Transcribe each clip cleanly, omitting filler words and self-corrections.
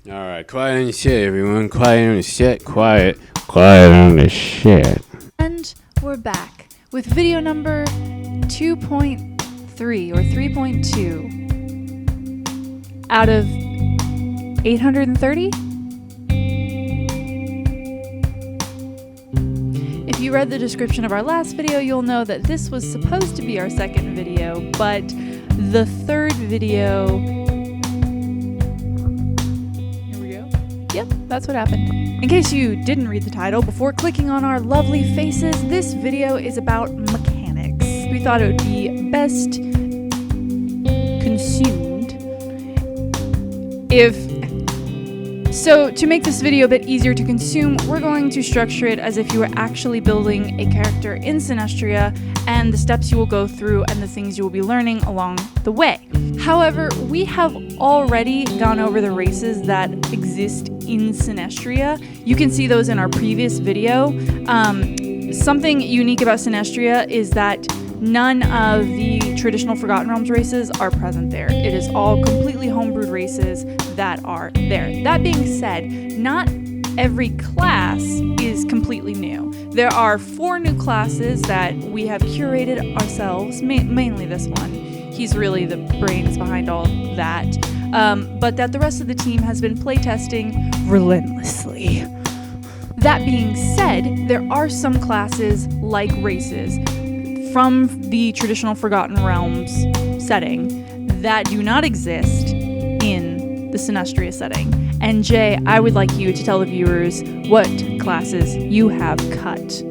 All right, quiet on your shit, everyone. Quiet on the shit. Quiet on the shit. And we're back with video number 2.3 or 3.2 out of 830. If you read the description of our last video, you'll know that this was supposed to be our second video, but the third video... Here we go. Yep, that's what happened. In case you didn't read the title, before clicking on our lovely faces, this video is about mechanics. We thought it would be best consumed if... So, to make this video a bit easier to consume, we're going to structure it as if you were actually building a character in Synestria and the steps you will go through and the things you will be learning along the way. However, we have already gone over the races that exist in Synestria. You can see those in our previous video. Something unique about Synestria is that none of the traditional Forgotten Realms races are present there. It is all completely homebrewed races that are there. That being said, not every class is completely new. There are 4 new classes that we have curated ourselves, mainly this one. He's really the brains behind all of that. But that the rest of the team has been playtesting relentlessly. That being said, there are some classes, like races, from the traditional Forgotten Realms setting that do not exist in the Synestria setting. And Jay, I would like you to tell the viewers what classes you have cut.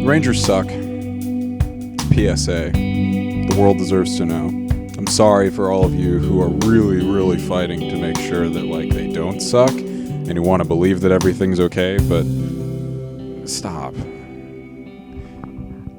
Rangers suck. It's PSA. The world deserves to know. I'm sorry for all of you who are really fighting to make sure that they don't suck and you want to believe that everything's okay, but stop.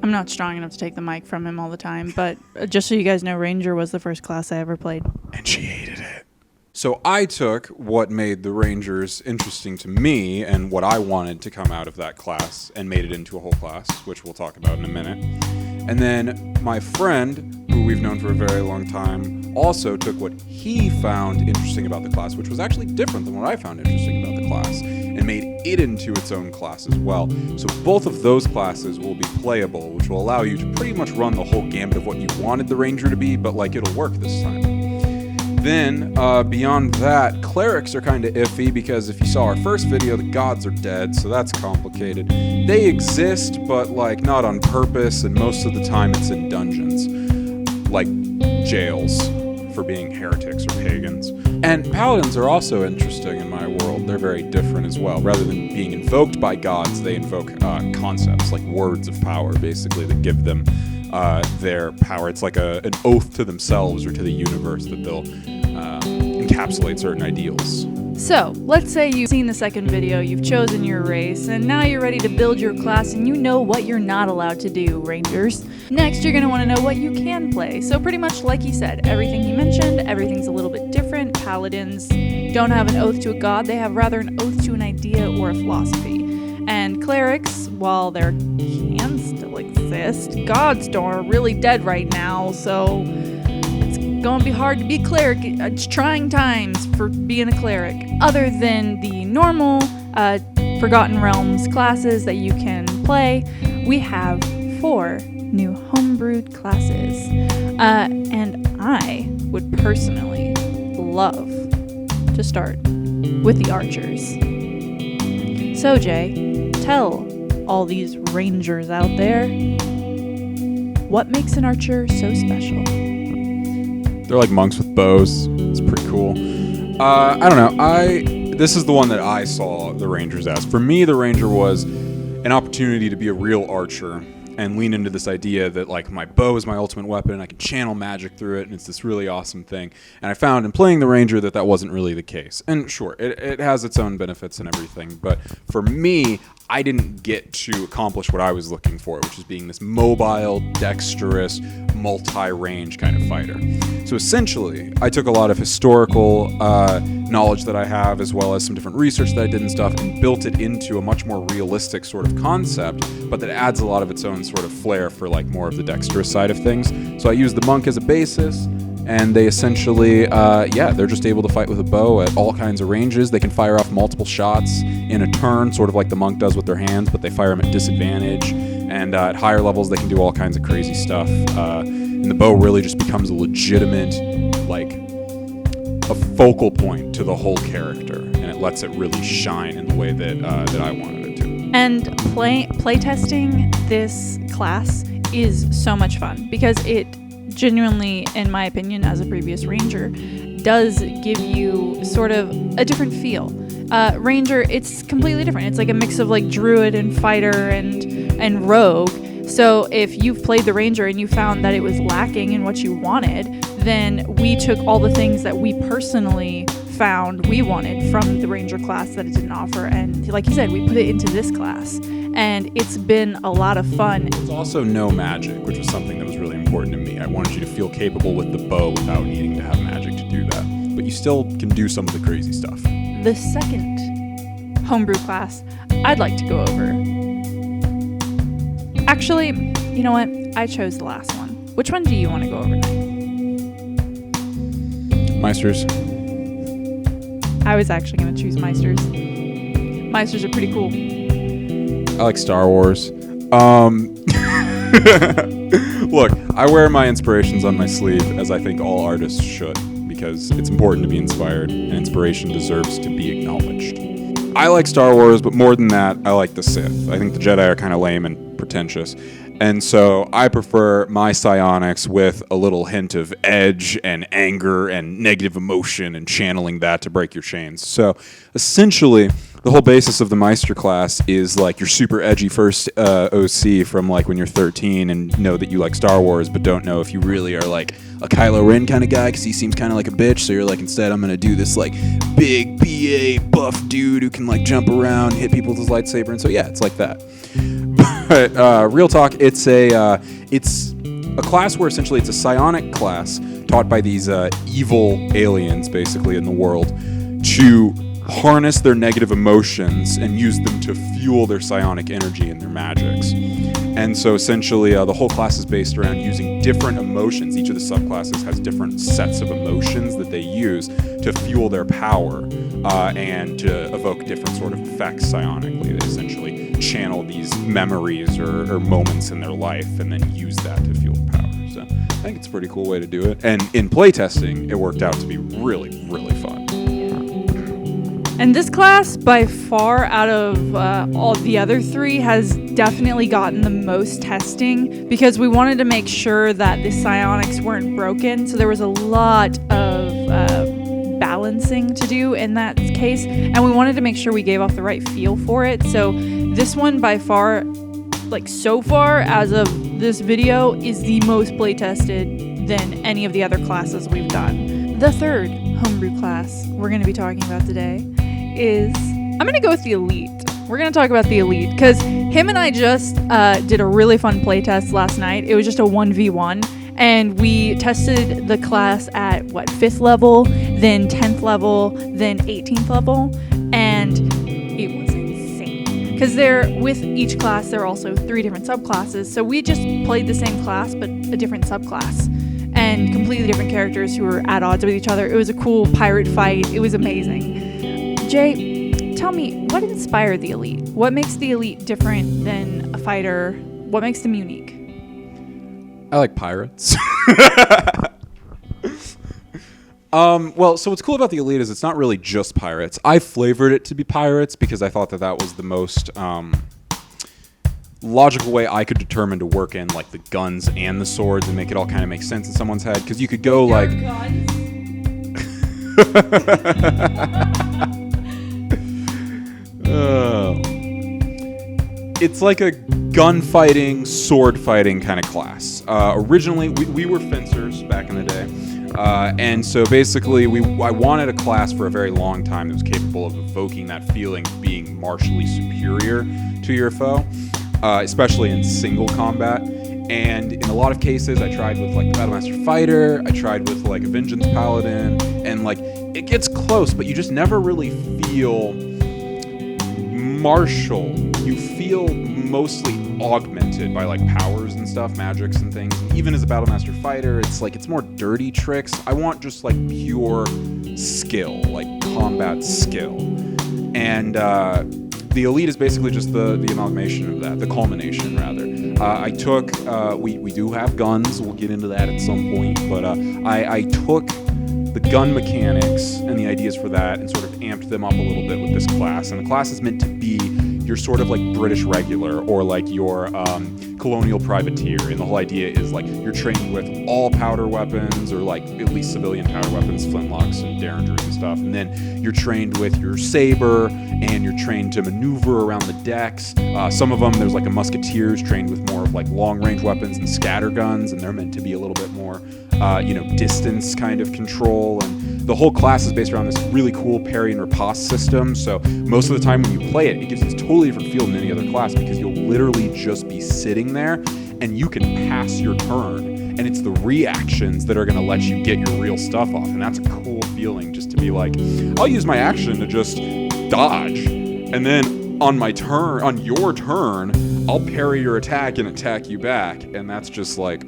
I'm not strong enough to take the mic from him all the time, but just so you guys know, Ranger was the first class I ever played. And she hated it. So I took what made the Rangers interesting to me and what I wanted to come out of that class and made it into a whole class, which we'll talk about in a minute. And then my friend, who we've known for a very long time, also took what he found interesting about the class, which was actually different than what I found interesting about the class, and made it into its own class as well. So both of those classes will be playable, which will allow you to pretty much run the whole gambit of what you wanted the Ranger to be, but it'll work this time. Then, beyond that, clerics are kind of iffy because if you saw our first video, the gods are dead, so that's complicated. They exist, but not on purpose, and most of the time it's in dungeons, like jails for being heretics or pagans. And paladins are also interesting in my world. They're very different as well. Rather than being invoked by gods, they invoke concepts, like words of power, basically, that give them their power. It's like an oath to themselves or to the universe that they'll encapsulate certain ideals. So, let's say you've seen the second video, you've chosen your race, and now you're ready to build your class and you know what you're not allowed to do, Rangers. Next, you're going to want to know what you can play. So pretty much like he said, everything he mentioned, everything's a little bit different. Paladins don't have an oath to a god, they have rather an oath to an idea or a philosophy. And clerics, while they can still exist, gods are really dead right now, so it's gonna be hard to be a cleric. It's trying times for being a cleric. Other than the normal Forgotten Realms classes that you can play, we have 4 new homebrewed classes. And I would personally love to start with the archers. So Jay, tell all these rangers out there, what makes an archer so special? They're like monks with bows. It's pretty cool. I don't know. This is the one that I saw the Rangers as. For me, the Ranger was an opportunity to be a real archer and lean into this idea that my bow is my ultimate weapon and I can channel magic through it and it's this really awesome thing. And I found in playing the Ranger that wasn't really the case. And sure, it has its own benefits and everything, but for me, I didn't get to accomplish what I was looking for, which is being this mobile, dexterous, multi-range kind of fighter. So essentially, I took a lot of historical knowledge that I have, as well as some different research that I did and stuff, and built it into a much more realistic sort of concept, but that adds a lot of its own sort of flair for more of the dexterous side of things. So I used the monk as a basis, and they essentially, they're just able to fight with a bow at all kinds of ranges. They can fire off multiple shots in a turn, sort of like the monk does with their hands, but they fire them at disadvantage. And at higher levels, they can do all kinds of crazy stuff. And the bow really just becomes a legitimate, a focal point to the whole character, and it lets it really shine in the way that I wanted it to. And playtesting this class is so much fun because it genuinely, in my opinion, as a previous ranger, does give you sort of a different feel. Ranger, it's completely different. It's like a mix of like druid and fighter and rogue. So if you've played the ranger and you found that it was lacking in what you wanted, then we took all the things that we personally found we wanted from the ranger class that it didn't offer, and like you said, we put it into this class, and it's been a lot of fun. There's also no magic, which was something that was really important to me. I wanted you to feel capable with the bow without needing to have magic to do that, but you still can do some of the crazy stuff. The second homebrew class I'd like to go over. Actually, you know what? I chose the last one. Which one do you want to go over next? Meisters. I was actually going to choose Meisters. Meisters are pretty cool. I like Star Wars. Look, I wear my inspirations on my sleeve, as I think all artists should, because it's important to be inspired, and inspiration deserves to be acknowledged. I like Star Wars, but more than that, I like the Sith. I think the Jedi are kind of lame and pretentious. And so I prefer my psionics with a little hint of edge and anger and negative emotion and channeling that to break your chains. So essentially, the whole basis of the Meister class is like your super edgy first OC from like when you're 13 and know that you like Star Wars, but don't know if you really are like a Kylo Ren kind of guy because he seems kind of like a bitch. So you're like, instead, I'm going to do this like big BA buff dude who can like jump around, hit people with his lightsaber. And so, yeah, it's like that. But real talk, it's a class where essentially it's a psionic class taught by these evil aliens, basically, in the world, to harness their negative emotions and use them to fuel their psionic energy and their magics. And so essentially the whole class is based around using different emotions. Each of the subclasses has different sets of emotions that they use to fuel their power and to evoke different sort of effects psionically. They essentially channel these memories or moments in their life and then use that to fuel the power. So I think it's a pretty cool way to do it. And in playtesting, it worked out to be really, really fun. And this class, by far, out of all the other three, has definitely gotten the most testing because we wanted to make sure that the psionics weren't broken. So there was a lot of balancing to do in that case, and we wanted to make sure we gave off the right feel for it. So this one, by far, like so far as of this video, is the most play tested than any of the other classes we've done. The third homebrew class we're going to be talking about today is, I'm going to go with the Elite. We're going to talk about the Elite because him and I just did a really fun playtest last night. It was just a 1v1, and we tested the class at 5th level, then 10th level, then 18th level, and it was insane because with each class there are also 3 different subclasses. So we just played the same class but a different subclass and completely different characters who were at odds with each other. It was a cool pirate fight. It was amazing. Jay, tell me, what inspired the Elite? What makes the Elite different than a fighter? What makes them unique? I like pirates. Well, so what's cool about the Elite is it's not really just pirates. I flavored it to be pirates because I thought that was the most logical way I could determine to work in like the guns and the swords and make it all kind of make sense in someone's head. Because you could go like... It's like a gunfighting, sword fighting kind of class. Originally, we were fencers back in the day. And so basically, I wanted a class for a very long time that was capable of evoking that feeling of being martially superior to your foe, especially in single combat. And in a lot of cases, I tried with like the Battlemaster Fighter, I tried with like a Vengeance Paladin, and like it gets close, but you just never really feel martial you feel mostly augmented by like powers and stuff, magics and things. And even as a Battlemaster fighter, it's more dirty tricks. I want just like pure skill, like combat skill. And the elite is basically just the amalgamation of that, the culmination rather. I took, we do have guns, we'll get into that at some point, but I took the gun mechanics and the ideas for that and sort of amped them up a little bit with this class. And the class is meant to be your sort of like British regular or like your colonial privateer. And the whole idea is like you're trained with all powder weapons or like at least civilian powder weapons, flintlocks and derringers and stuff. And then you're trained with your saber and you're trained to maneuver around the decks. Some of them, there's like a musketeers trained with more of like long range weapons and scatter guns, and they're meant to be a little bit more distance kind of control. And the whole class is based around this really cool parry and riposte system. So most of the time when you play it, it gives you this totally different feel than any other class because you'll literally just be sitting there and you can pass your turn. And it's the reactions that are going to let you get your real stuff off. And that's a cool feeling, just to be like, I'll use my action to just dodge. And then on your turn, I'll parry your attack and attack you back. And that's just like,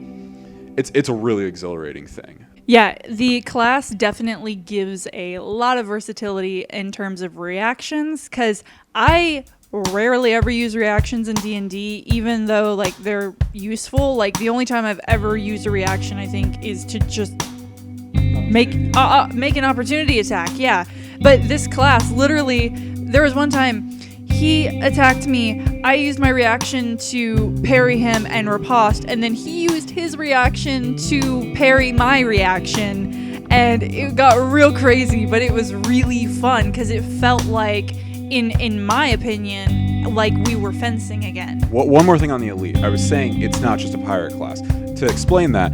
it's a really exhilarating thing. Yeah, the class definitely gives a lot of versatility in terms of reactions, because I rarely ever use reactions in D&D, even though like they're useful. Like the only time I've ever used a reaction, I think, is to just make an opportunity attack. Yeah, but this class, literally, there was one time he attacked me, I used my reaction to parry him and riposte, and then he used his reaction to parry my reaction, and it got real crazy, but it was really fun because it felt like, in my opinion, like we were fencing again. One more thing on the elite. I was saying it's not just a pirate class. To explain that,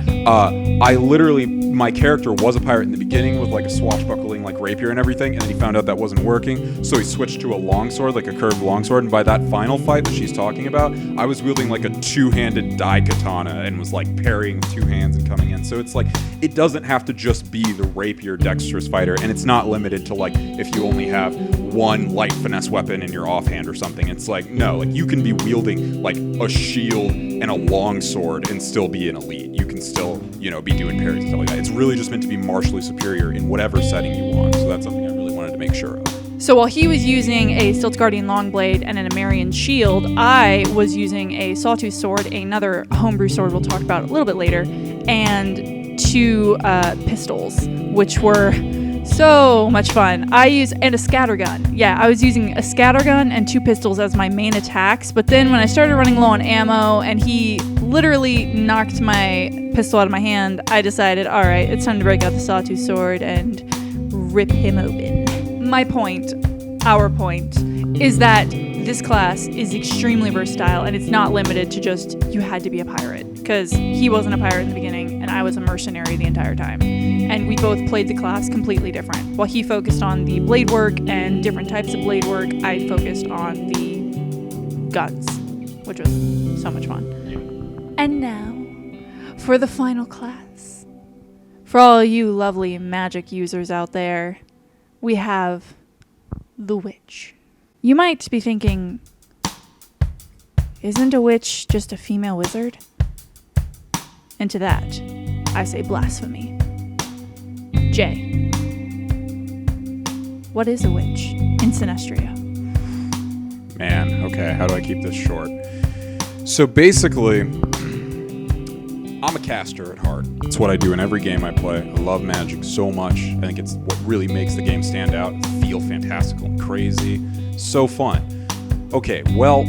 my character was a pirate in the beginning with like a swashbuckling like rapier and everything, and then he found out that wasn't working, so he switched to a longsword, like a curved longsword, and by that final fight that she's talking about, I was wielding like a two-handed dai katana and was like parrying with two hands and coming in. So it's like, it doesn't have to just be the rapier dexterous fighter, and it's not limited to like if you only have one light finesse weapon in your offhand or something. It's like, no, like you can be wielding like a shield and a longsword and still be an elite. You can still, be doing parries and stuff like that. It's really just meant to be martially superior in whatever setting you want. So that's something I really wanted to make sure of. So while he was using a Stiltguardian Longblade and an Amarian Shield, I was using a Sawtooth Sword, another homebrew sword we'll talk about a little bit later, and two pistols, which were so much fun. And a scattergun. Yeah, I was using a scattergun and two pistols as my main attacks, but then when I started running low on ammo and he literally knocked my pistol out of my hand, I decided, all right, it's time to break out the Sawtooth Sword and rip him open. Our point, is that this class is extremely versatile, and it's not limited to just you had to be a pirate, because he wasn't a pirate in the beginning and I was a mercenary the entire time, and we both played the class completely different. While he focused on the blade work and different types of blade work, I focused on the guns, which was so much fun. And now for the final class. For all you lovely magic users out there, we have the witch. You might be thinking, isn't a witch just a female wizard? And to that, I say blasphemy. Jay, what is a witch in Synestria? Man, okay, how do I keep this short? So basically, I'm a caster at heart. It's what I do in every game I play. I love magic so much. I think it's what really makes the game stand out, feel fantastical and crazy. So fun. Okay, well,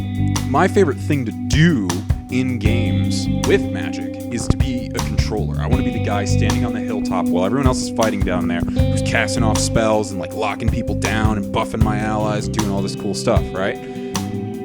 my favorite thing to do in games with magic is to be a controller. I want to be the guy standing on the hilltop while everyone else is fighting down there, who's casting off spells and like locking people down and buffing my allies, doing all this cool stuff, right?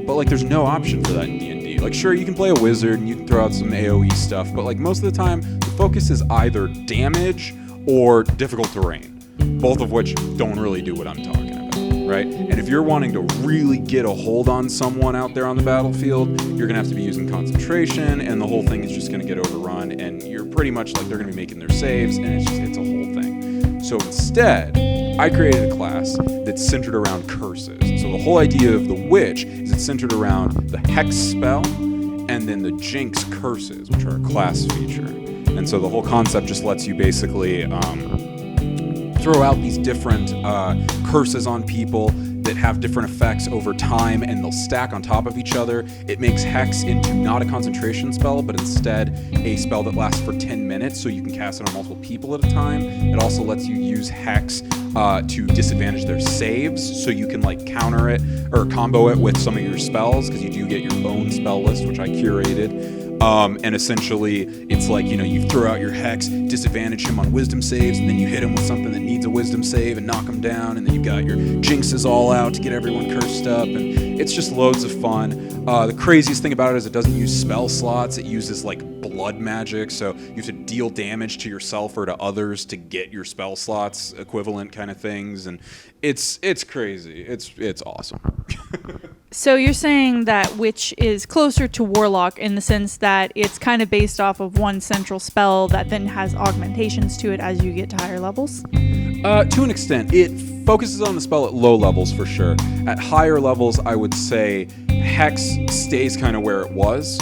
But like there's no option for that in D&D. Like sure, you can play a wizard and you can throw out some AoE stuff, but like most of the time, the focus is either damage or difficult terrain, both of which don't really do what I'm talking about, right? And if you're wanting to really get a hold on someone out there on the battlefield, you're gonna have to be using concentration, and the whole thing is just gonna get overrun, and you're pretty much like they're gonna be making their saves, and it's a whole thing. So instead, I created a class that's centered around curses. So the whole idea of the witch is it's centered around the hex spell and then the jinx curses, which are a class feature. And so the whole concept just lets you basically throw out these different curses on people that have different effects over time, and they'll stack on top of each other. It makes Hex into not a concentration spell, but instead a spell that lasts for 10 minutes, so you can cast it on multiple people at a time. It also lets you use Hex to disadvantage their saves, so you can like counter it or combo it with some of your spells, because you do get your own spell list, which I curated. And essentially, it's like, you throw out your Hex, disadvantage him on wisdom saves, and then you hit him with something that needs a wisdom save and knock him down, and then you've got your jinxes all out to get everyone cursed up, and it's just loads of fun. The craziest thing about it is it doesn't use spell slots. It uses like blood magic, so you have to deal damage to yourself or to others to get your spell slots equivalent kind of things, and it's crazy. It's awesome. So you're saying that Witch is closer to Warlock in the sense that it's kind of based off of one central spell that then has augmentations to it as you get to higher levels? To an extent. It focuses on the spell at low levels for sure. At higher levels, I would say Hex stays kind of where it was.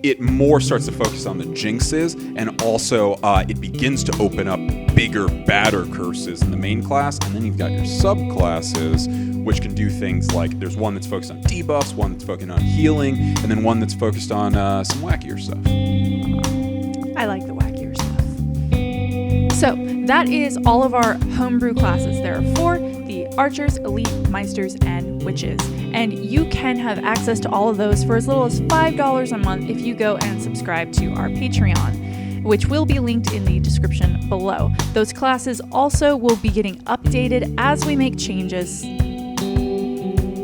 It more starts to focus on the jinxes, and also it begins to open up bigger, badder curses in the main class, and then you've got your subclasses, which can do things like there's one that's focused on debuffs, one that's focused on healing, and then one that's focused on some wackier stuff. I like the wackier stuff. So that is all of our homebrew classes. There are 4, the Archers, Elite, Meisters, and Witches. And you can have access to all of those for as little as $5 a month if you go and subscribe to our Patreon, which will be linked in the description below. Those classes also will be getting updated as we make changes.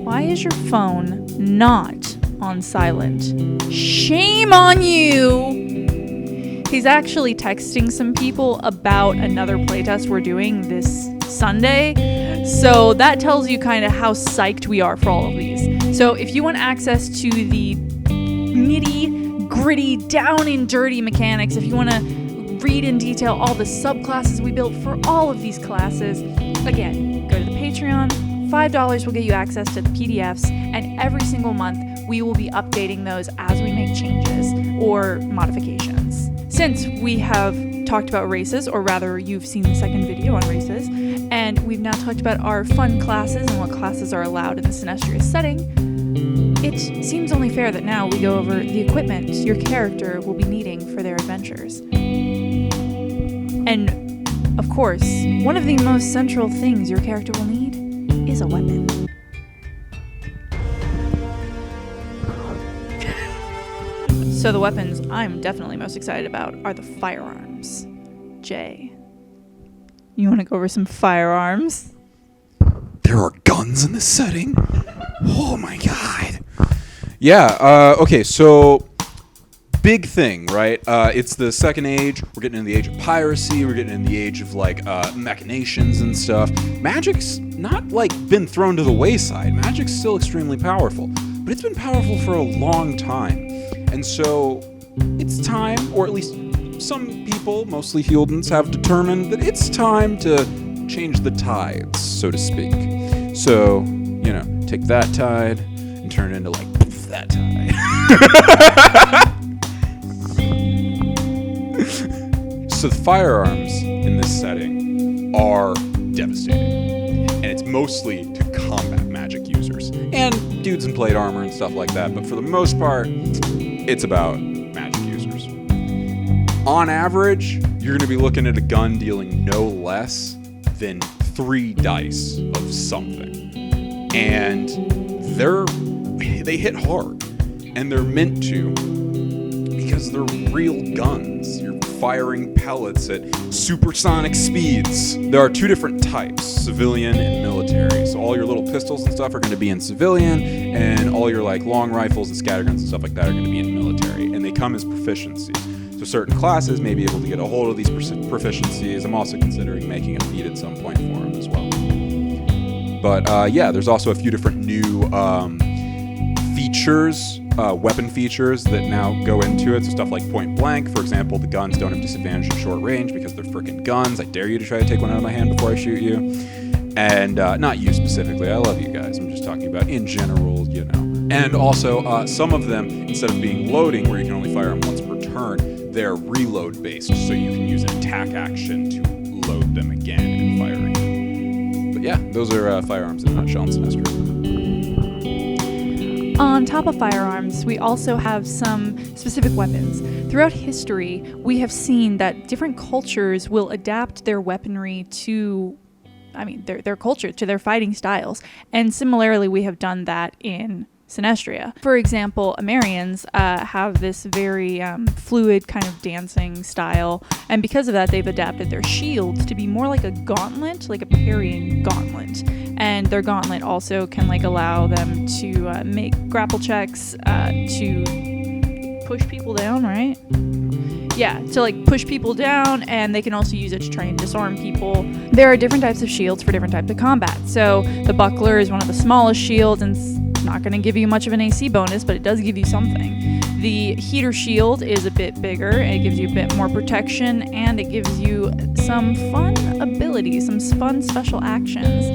Why is your phone not on silent? Shame on you! He's actually texting some people about another playtest we're doing this Sunday. So that tells you kind of how psyched we are for all of these. So if you want access to the nitty gritty, down and dirty mechanics, if you want to read in detail all the subclasses we built for all of these classes, again, go to the Patreon. $5 will get you access to the PDFs, and every single month we will be updating those as we make changes or modifications. Since we have talked about races, or rather you've seen the second video on races, and we've now talked about our fun classes and what classes are allowed in the Synestria setting, it seems only fair that now we go over the equipment your character will be needing for their adventures. And, of course, one of the most central things your character will need is a weapon. So the weapons I'm definitely most excited about are the firearms. Jay, you want to go over some firearms? There are guns in this setting? Oh my god. Yeah, okay, so big thing, right? It's the second age. We're getting in the age of piracy. We're getting in the age of like machinations and stuff. Magic's not like been thrown to the wayside. Magic's still extremely powerful, but it's been powerful for a long time. And so it's time, or at least some people, mostly Healdens, have determined that it's time to change the tides, so to speak. So, take that tide and turn it into like poof, that tide. So the firearms in this setting are devastating, and it's mostly to combat magic users and dudes in plate armor and stuff like that, but for the most part it's about magic users. On average, you're going to be looking at a gun dealing no less than 3 dice of something, and they hit hard, and they're meant to, because they're real guns. You're firing pellets at supersonic speeds. There are 2 different types, civilian and military. So all your little pistols and stuff are going to be in civilian, and all your like long rifles and scatterguns and stuff like that are going to be in military, and they come as proficiencies. So certain classes may be able to get a hold of these proficiencies. I'm also considering making a feat at some point for them as well. But yeah, there's also a few different new features, weapon features that now go into it. So stuff like point blank, for example, the guns don't have disadvantage at short range because they're freaking guns. I dare you to try to take one out of my hand before I shoot you. And not you specifically. I love you guys. I'm just talking about in general, you know. And also, some of them, instead of being loading, where you can only fire them once per turn, they're reload based, so you can use an attack action to load them again and fire again. But yeah, those are firearms in a nutshell in Synestria. On top of firearms, we also have some specific weapons. Throughout history, we have seen that different cultures will adapt their weaponry to, their culture, to their fighting styles. And similarly, we have done that in Synestria. For example, Amarians have this very fluid kind of dancing style, and because of that, they've adapted their shields to be more like a gauntlet, like a parrying gauntlet. And their gauntlet also can allow them to make grapple checks to push people down, right? Yeah, to push people down, and they can also use it to try and disarm people. There are different types of shields for different types of combat. So the buckler is one of the smallest shields, and not going to give you much of an AC bonus, but it does give you something. The heater shield is a bit bigger, and it gives you a bit more protection, and it gives you some fun abilities, some fun special actions.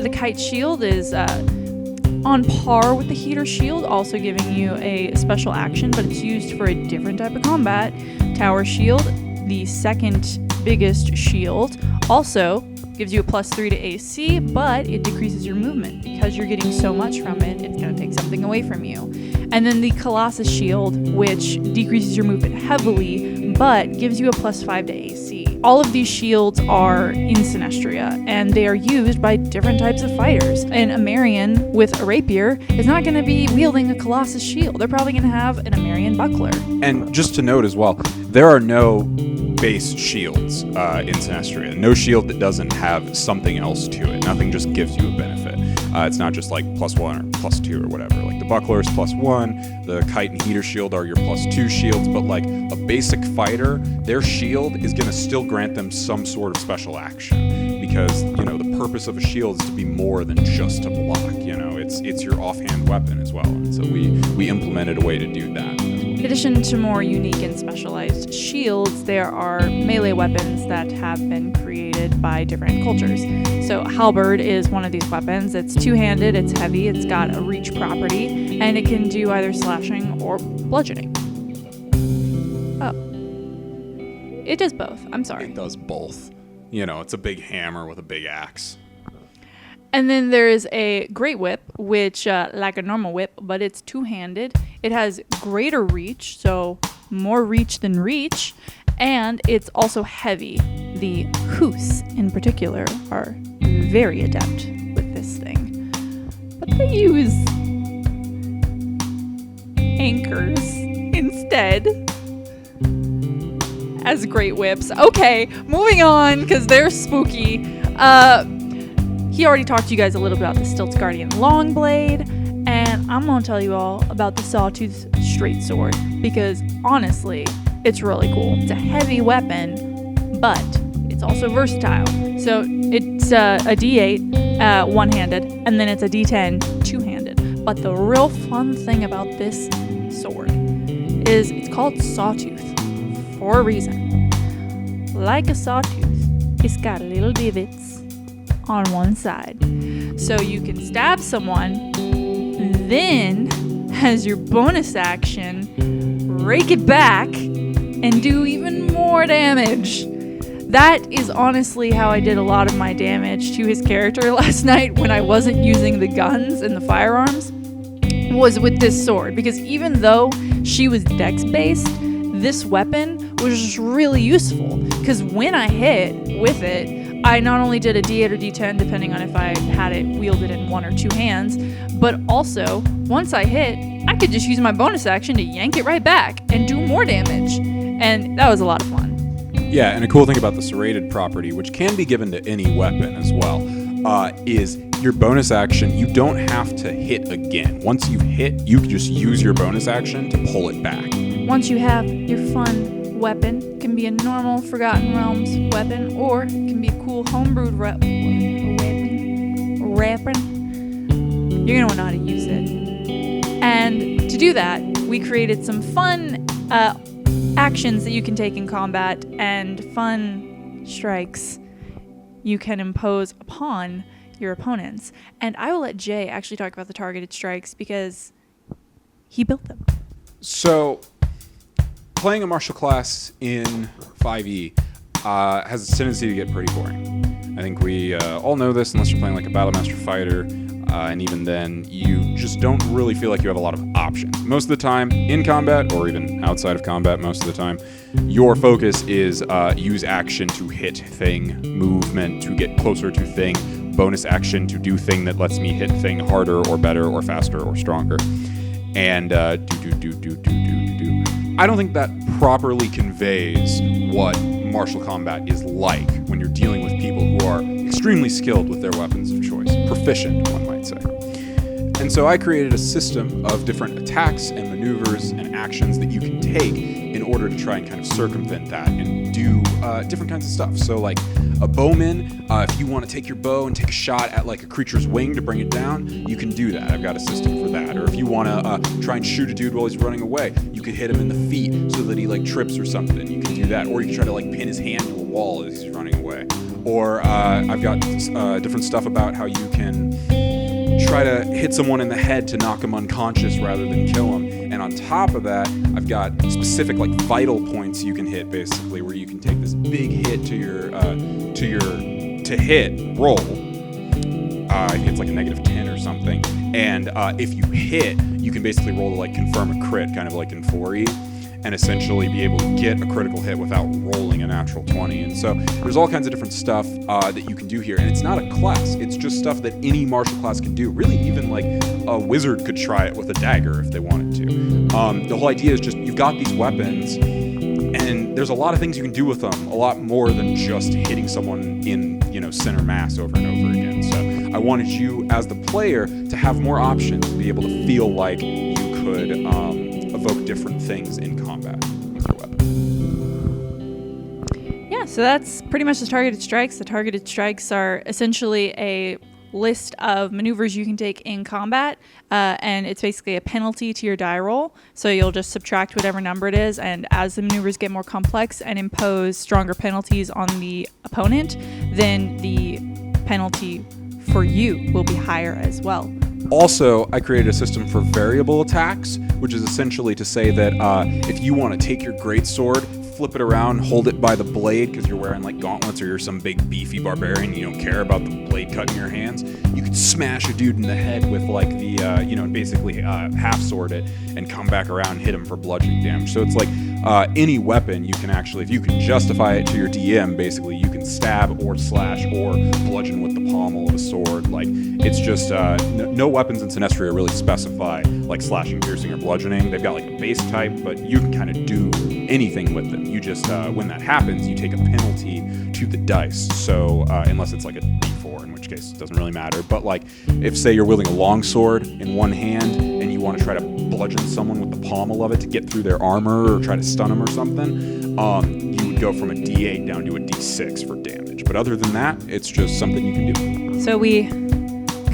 The kite shield is on par with the heater shield, also giving you a special action, but it's used for a different type of combat. Tower shield, the second biggest shield, also gives you a +3 to AC, but it decreases your movement. Because you're getting so much from it, it's going to take something away from you. And then the Colossus shield, which decreases your movement heavily, but gives you a +5 to AC. All of these shields are in Synestria, and they are used by different types of fighters. An Amarian with a rapier is not going to be wielding a Colossus shield. They're probably going to have an Amarian buckler. And just to note as well, there are no base shields in Synestria. No shield that doesn't have something else to it. Nothing just gives you a benefit. It's not just +1 or +2 or whatever. Like the buckler is +1, the kite and heater shield are your +2 shields, but like a basic fighter, their shield is going to still grant them some sort of special action, because the purpose of a shield is to be more than just to block. It's your offhand weapon as well, and so we implemented a way to do that. In addition to more unique and specialized shields, there are melee weapons that have been created by different cultures. So halberd is one of these weapons. It's two-handed, it's heavy, it's got a reach property, and it can do either slashing or bludgeoning. Oh. It does both. I'm sorry. It does both. It's a big hammer with a big axe. And then there's a great whip, which like a normal whip, but it's two-handed. It has greater reach, so more reach than reach, and it's also heavy. The Hoos, in particular, are very adept with this thing. But they use anchors instead as great whips. Okay, moving on, because they're spooky. He already talked to you guys a little bit about the Stilts Guardian Longblade, and I'm going to tell you all about the Sawtooth Straight Sword, because honestly, it's really cool. It's a heavy weapon, but it's also versatile. So it's a D8 one-handed, and then it's a D10 two-handed. But the real fun thing about this sword is it's called Sawtooth for a reason. Like a sawtooth, it's got little divots on one side. So you can stab someone, then as your bonus action, rake it back and do even more damage. That is honestly how I did a lot of my damage to his character last night when I wasn't using the guns and the firearms, was with this sword. Because even though she was dex based, this weapon was just really useful. Because when I hit with it, I not only did a D8 or D10, depending on if I had it wielded in one or two hands, but also, once I hit, I could just use my bonus action to yank it right back and do more damage. And that was a lot of fun. Yeah, and a cool thing about the serrated property, which can be given to any weapon as well, is your bonus action, you don't have to hit again. Once you hit, you can just use your bonus action to pull it back. Once you have your fun weapon, it can be a normal Forgotten Realms weapon, or it can be a cool homebrewed weapon. You're going to know how to use it. And to do that, we created some fun actions that you can take in combat and fun strikes you can impose upon your opponents. And I will let Jay actually talk about the targeted strikes because he built them. So, playing a martial class in 5e has a tendency to get pretty boring. I think we all know this unless you're playing like a Battlemaster fighter, and even then, you just don't really feel like you have a lot of options. Most of the time, in combat, or even outside of combat most of the time, your focus is use action to hit thing, movement to get closer to thing, bonus action to do thing that lets me hit thing harder or better or faster or stronger. And I don't think that properly conveys what martial combat is like when you're dealing with people who are extremely skilled with their weapons of choice, proficient, one might say. And so I created a system of different attacks and maneuvers and actions that you can take in order to try and kind of circumvent that and do different kinds of stuff. So like a bowman, if you want to take your bow and take a shot at like a creature's wing to bring it down, you can do that. I've got a system for that. Or if you want to try and shoot a dude while he's running away, you could hit him in the feet so that he like trips or something. You can do that. Or you can try to like pin his hand to a wall as he's running away. Or I've got different stuff about how you can try to hit someone in the head to knock them unconscious rather than kill them. And on top of that, I've got specific like vital points you can hit basically, where you can take this big hit to your hit roll. I think it's like a -10 or something. And if you hit, you can basically roll to like confirm a crit, kind of like in 4E. And essentially be able to get a critical hit without rolling a natural 20. And so there's all kinds of different stuff that you can do here. And it's not a class. It's just stuff that any martial class can do. Really, even like a wizard could try it with a dagger if they wanted to. The whole idea is just you've got these weapons, and there's a lot of things you can do with them. A lot more than just hitting someone in, center mass over and over again. So I wanted you, as the player, to have more options, to be able to feel like you could evoke different things in combat with your weapon. Yeah, so that's pretty much the targeted strikes. The targeted strikes are essentially a list of maneuvers you can take in combat, and it's basically a penalty to your die roll. So you'll just subtract whatever number it is, and as the maneuvers get more complex and impose stronger penalties on the opponent, then the penalty for you will be higher as well. Also, I created a system for variable attacks, which is essentially to say that if you want to take your greatsword, flip it around, hold it by the blade because you're wearing like gauntlets or you're some big beefy barbarian, you don't care about the blade cutting your hands, you could smash a dude in the head with like the, basically half sword it and come back around and hit him for bludgeoning damage. So it's like any weapon you can actually, if you can justify it to your DM, basically you can stab or slash or bludgeon with the pommel of a sword. Like it's just, no weapons in Synestria really specify like slashing, piercing, or bludgeoning. They've got like a base type, but you can kind of do anything with them. You just, when that happens, you take a penalty to the dice. So, unless it's like a D4, in which case it doesn't really matter. But like, if say you're wielding a long sword in one hand and you want to try to bludgeon someone with the pommel of it to get through their armor or try to stun them or something, you would go from a D8 down to a D6 for damage. But other than that, it's just something you can do. So we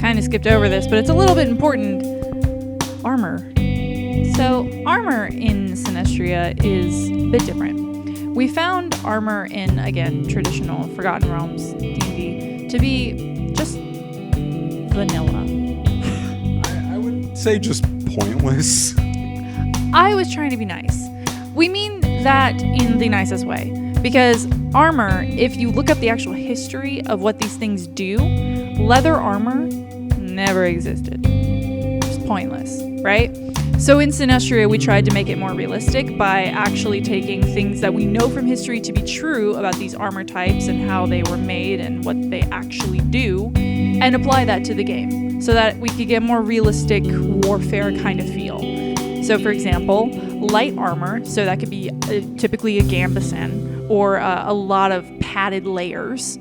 kind of skipped over this, but it's a little bit important. Armor. So armor in Synestria is a bit different. We found armor in, again, traditional Forgotten Realms D&D to be just vanilla. I would say just pointless. I was trying to be nice. We mean that in the nicest way. Because armor, if you look up the actual history of what these things do, leather armor never existed. It's pointless, right? So in Synestria, we tried to make it more realistic by actually taking things that we know from history to be true about these armor types and how they were made and what they actually do, and apply that to the game so that we could get more realistic warfare kind of feel. So for example, light armor, so that could be typically a gambeson or a lot of padded layers,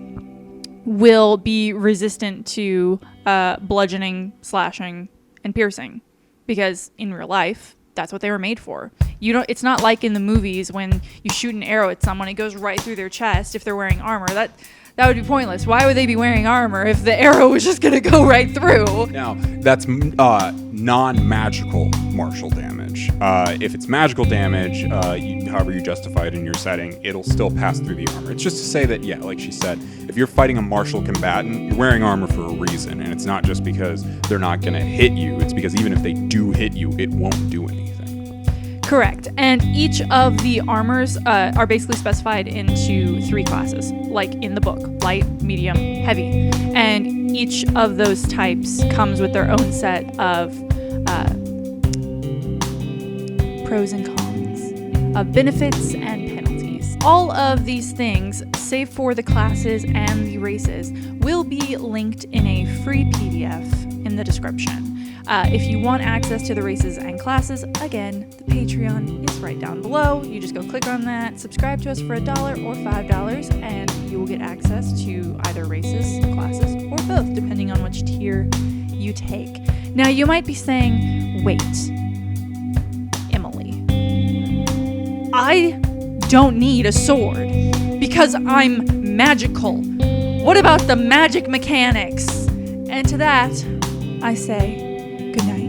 will be resistant to bludgeoning, slashing, and piercing. Because in real life, that's what they were made for. It's not like in the movies when you shoot an arrow at someone, it goes right through their chest if they're wearing armor. That would be pointless. Why would they be wearing armor if the arrow was just going to go right through? Now, that's non-magical martial damage. damage. If it's magical damage, however you justify it in your setting, it'll still pass through the armor. It's just to say that, yeah, like she said, if you're fighting a martial combatant, you're wearing armor for a reason, and it's not just because they're not going to hit you. It's because even if they do hit you, it won't do anything. Correct. And each of the armors are basically specified into 3 classes, like in the book: light, medium, heavy. And each of those types comes with their own set of pros and cons, of benefits and penalties. All of these things, save for the classes and the races, will be linked in a free PDF in the description. If you want access to the races and classes, again, the Patreon is right down below. You just go click on that, subscribe to us for $1 or $5, and you will get access to either races, classes, or both, depending on which tier you take. Now, you might be saying, wait, Emily, I don't need a sword because I'm magical. What about the magic mechanics? And to that, I say, good night.